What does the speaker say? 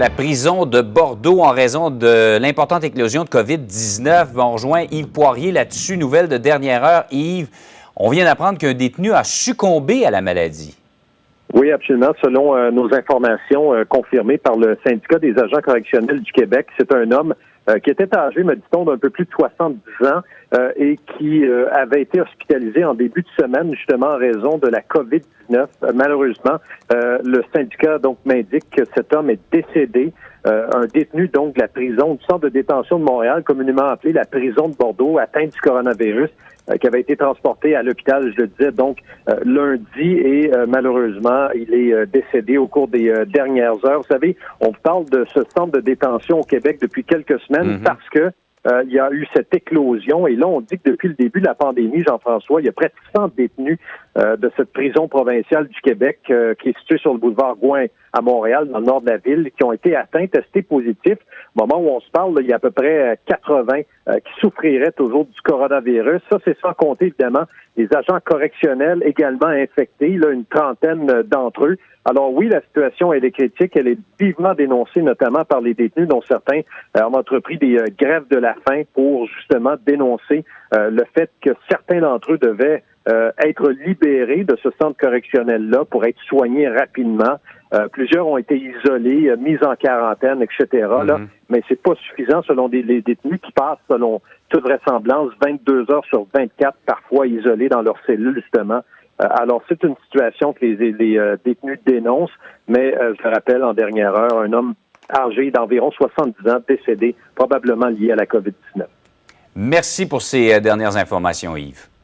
La prison de Bordeaux en raison de l'importante éclosion de COVID-19. On rejoint Yves Poirier là-dessus. Nouvelle de dernière heure. Yves, on vient d'apprendre qu'un détenu a succombé à la maladie. Oui, absolument. Selon nos informations confirmées par le syndicat des agents correctionnels du Québec, c'est un homme qui était âgé, me dit-on, d'un peu plus de 70 ans et qui avait été hospitalisé en début de semaine, justement en raison de la COVID-19. Malheureusement, le syndicat donc m'indique que cet homme est décédé. Un détenu donc de la prison du centre de détention de Montréal, communément appelé la prison de Bordeaux, atteint du coronavirus, qui avait été transporté à l'hôpital, je le disais, donc lundi, et malheureusement, il est décédé au cours des dernières heures. Vous savez, on parle de ce centre de détention au Québec depuis quelques semaines parce que il y a eu cette éclosion, et là, on dit que depuis le début de la pandémie, Jean-François, il y a près de 100 détenus de cette prison provinciale du Québec qui est située sur le boulevard Gouin à Montréal, dans le nord de la ville, qui ont été atteints, testés positifs. Au moment où on se parle, là, il y a à peu près 80 qui souffriraient toujours du coronavirus. Ça, c'est sans compter, évidemment, les agents correctionnels également infectés, là, une trentaine d'entre eux. Alors oui, la situation, elle est critique. Elle est vivement dénoncée, notamment par les détenus, dont certains ont entrepris des grèves de la faim pour justement dénoncer le fait que certains d'entre eux devaient être libérés de ce centre correctionnel-là pour être soignés rapidement. Plusieurs ont été isolés, mis en quarantaine, etc. Là, mais c'est pas suffisant selon les détenus qui passent, selon toute vraisemblance, 22 heures sur 24, parfois isolés dans leur cellule, justement. Alors, c'est une situation que les détenus dénoncent, mais je le rappelle, en dernière heure, un homme âgé d'environ 70 ans décédé, probablement lié à la COVID-19. Merci pour ces dernières informations, Yves.